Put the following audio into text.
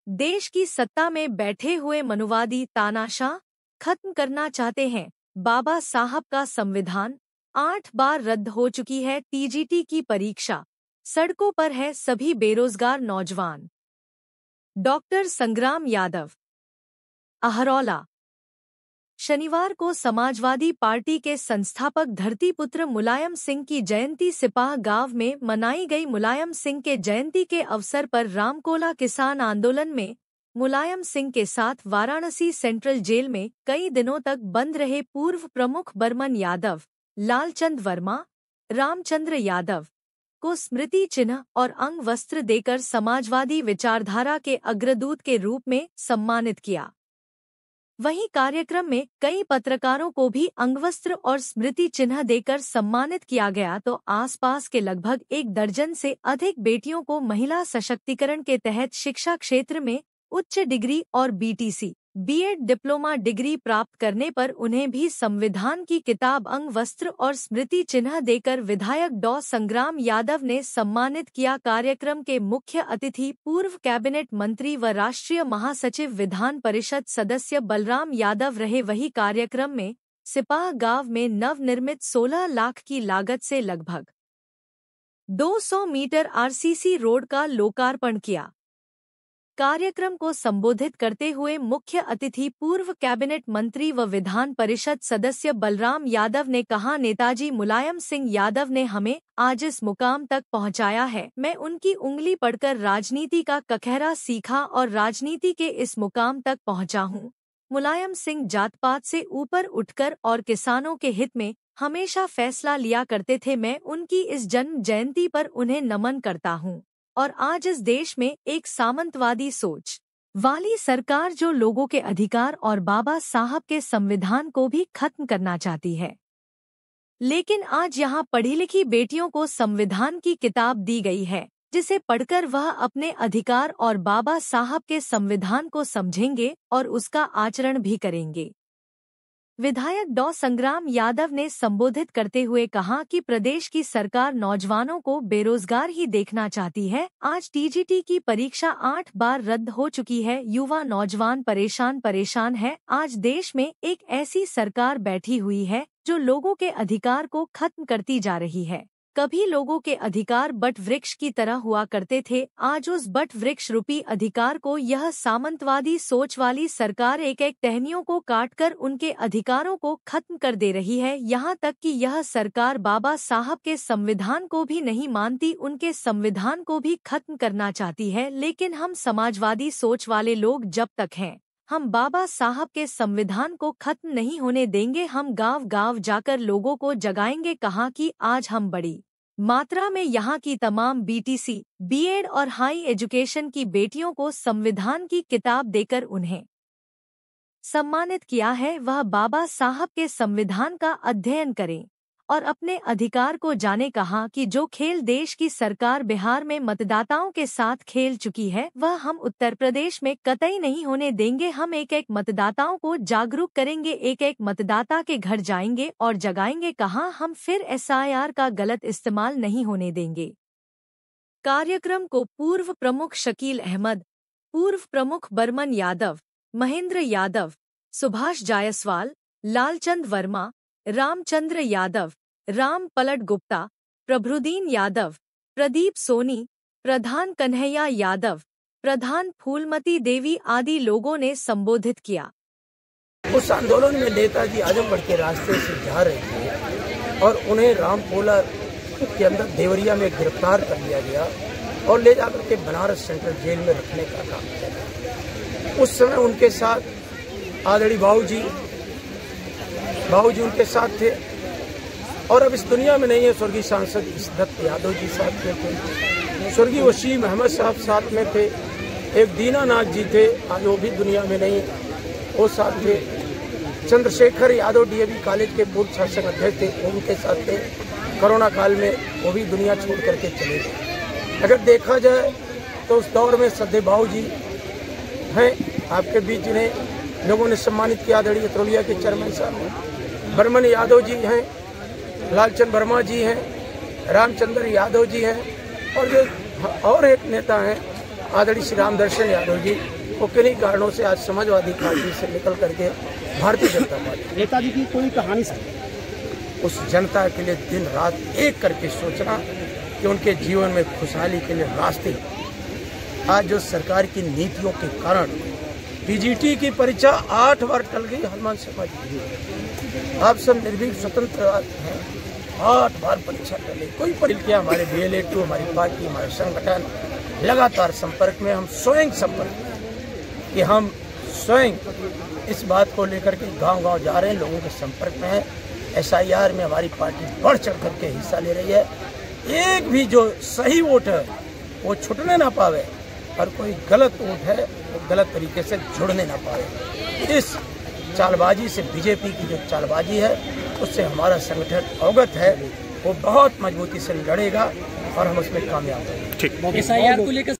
देश की सत्ता में बैठे हुए मनुवादी तानाशाह खत्म करना चाहते हैं। बाबा साहब का संविधान 8 बार रद्द हो चुकी है टीजीटी की परीक्षा। सड़कों पर है सभी बेरोजगार नौजवान। डॉक्टर संग्राम यादव, अहरौला। शनिवार को समाजवादी पार्टी के संस्थापक धरतीपुत्र मुलायम सिंह की जयंती सिपाह गांव में मनाई गई। मुलायम सिंह के जयंती के अवसर पर रामकोला किसान आंदोलन में मुलायम सिंह के साथ वाराणसी सेंट्रल जेल में कई दिनों तक बंद रहे पूर्व प्रमुख बर्मन यादव, लालचंद वर्मा, रामचंद्र यादव को स्मृति चिन्ह और अंग वस्त्र देकर समाजवादी विचारधारा के अग्रदूत के रूप में सम्मानित किया। वहीं कार्यक्रम में कई पत्रकारों को भी अंगवस्त्र और स्मृति चिन्ह देकर सम्मानित किया गया तो आसपास के लगभग 1 दर्जन से अधिक बेटियों को महिला सशक्तिकरण के तहत शिक्षा क्षेत्र में उच्च डिग्री और बीटीसी, बीएड डिप्लोमा डिग्री प्राप्त करने पर उन्हें भी संविधान की किताब अंग वस्त्र और स्मृति चिन्ह देकर विधायक डॉ संग्राम यादव ने सम्मानित किया। कार्यक्रम के मुख्य अतिथि पूर्व कैबिनेट मंत्री व राष्ट्रीय महासचिव विधान परिषद सदस्य बलराम यादव रहे। वही कार्यक्रम में सिपाह गांव में नवनिर्मित 16 लाख की लागत से लगभग 200 मीटर आरसीसी रोड का लोकार्पण किया। कार्यक्रम को संबोधित करते हुए मुख्य अतिथि पूर्व कैबिनेट मंत्री व विधान परिषद सदस्य बलराम यादव ने कहा, नेताजी मुलायम सिंह यादव ने हमें आज इस मुकाम तक पहुंचाया है। मैं उनकी उंगली पढ़कर राजनीति का कखहरा सीखा और राजनीति के इस मुकाम तक पहुंचा हूं। मुलायम सिंह जात पात से ऊपर उठकर और किसानों के हित में हमेशा फैसला लिया करते थे। मैं उनकी इस जन्म जयंती पर उन्हें नमन करता हूं। और आज इस देश में एक सामंतवादी सोच वाली सरकार जो लोगों के अधिकार और बाबा साहब के संविधान को भी खत्म करना चाहती है, लेकिन आज यहाँ पढ़ी लिखी बेटियों को संविधान की किताब दी गई है जिसे पढ़कर वह अपने अधिकार और बाबा साहब के संविधान को समझेंगे और उसका आचरण भी करेंगे। विधायक डॉ संग्राम यादव ने संबोधित करते हुए कहा कि प्रदेश की सरकार नौजवानों को बेरोजगार ही देखना चाहती है। आज टीजीटी की परीक्षा 8 बार रद्द हो चुकी है। युवा नौजवान परेशान है। आज देश में एक ऐसी सरकार बैठी हुई है जो लोगों के अधिकार को खत्म करती जा रही है। कभी लोगों के अधिकार बट वृक्ष की तरह हुआ करते थे, आज उस बट वृक्ष रूपी अधिकार को यह सामंतवादी सोच वाली सरकार एक एक टहनियों को काटकर उनके अधिकारों को खत्म कर दे रही है। यहाँ तक कि यह सरकार बाबा साहब के संविधान को भी नहीं मानती, उनके संविधान को भी खत्म करना चाहती है। लेकिन हम समाजवादी सोच वाले लोग जब तक हैं, हम बाबा साहब के संविधान को खत्म नहीं होने देंगे। हम गांव गांव जाकर लोगों को जगाएंगे। कहा कि आज हम बड़ी मात्रा में यहाँ की तमाम बीटीसी, बीएड और हाई एजुकेशन की बेटियों को संविधान की किताब देकर उन्हें सम्मानित किया है। वह बाबा साहब के संविधान का अध्ययन करें और अपने अधिकार को जाने। कहा कि जो खेल देश की सरकार बिहार में मतदाताओं के साथ खेल चुकी है वह हम उत्तर प्रदेश में कतई नहीं होने देंगे। हम एक एक मतदाताओं को जागरूक करेंगे, एक एक मतदाता के घर जाएंगे और जगाएंगे। कहा हम फिर एसआईआर का गलत इस्तेमाल नहीं होने देंगे। कार्यक्रम को पूर्व प्रमुख शकील अहमद, पूर्व प्रमुख बर्मन यादव, महेंद्र यादव, सुभाष जायसवाल, लालचंद वर्मा, रामचंद्र यादव, राम पलट गुप्ता, प्रभुदीन यादव, प्रदीप सोनी, प्रधान कन्हैया यादव, प्रधान फूलमती देवी आदि लोगों ने संबोधित किया। उस आंदोलन में नेताजी आजमगढ़ के रास्ते से जा रहे थे और उन्हें रामकोला के अंदर देवरिया में गिरफ्तार कर लिया गया और ले जाकर के बनारस सेंट्रल जेल में रखने का काम किया गया। उस समय उनके साथ आदरणीय बाबूजी उनके साथ थे और अब इस दुनिया में नहीं है। स्वर्गीय सांसद दत्त यादव जी साथ में थे, स्वर्गीय वसीम अहमद साहब साथ में थे, एक दीनानाथ जी थे, आज वो भी दुनिया में नहीं, वो साथ थे। चंद्रशेखर यादव डीएवी कॉलेज के पूर्व शासक अध्यक्ष थे, वो उनके साथ थे। कोरोना काल में वो भी दुनिया छोड़ करके चले गए। अगर देखा जाए तो उस दौर में सदे बाबूजी हैं आपके बीच, जिन्हें लोगों ने सम्मानित किया। आदरणीय अतरौलिया के चेयरमैन साहब बर्मन यादव जी हैं, लालचंद वर्मा जी हैं, रामचंद्र यादव जी हैं और जो और एक नेता हैं आदरणीय श्री राम दर्शन यादव जी। वो किन्हीं कारणों से आज समाजवादी पार्टी से निकल करके भारतीय जनता पार्टी। नेताजी की कोई कहानी उस जनता के लिए दिन रात एक करके सोचना कि उनके जीवन में खुशहाली के लिए रास्ते। आज जो सरकार की नीतियों के कारण टीजीटी की परीक्षा 8 बार टल गई। हनुमान शर्मा जी, आप सब निर्भीक स्वतंत्र हैं, 8 बार परीक्षा टले। कोई परीक्षा हमारे BLA2, हमारी पार्टी, हमारे संगठन लगातार संपर्क में, हम स्वयं संपर्क में कि हम स्वयं इस बात को लेकर के गांव-गांव जा रहे हैं, लोगों के संपर्क में हैं। SIR में हमारी पार्टी बढ़ चढ़ करके हिस्सा ले रही है। एक भी जो सही वोट है वो छुटने ना पावे और कोई गलत वोट है वो गलत तरीके से जुड़ने ना पावे। इस चालबाजी से, बीजेपी की जो चालबाजी है उससे हमारा संगठन अवगत है, वो बहुत मजबूती से लड़ेगा और हम उसमें कामयाब होंगे। SIR को लेकर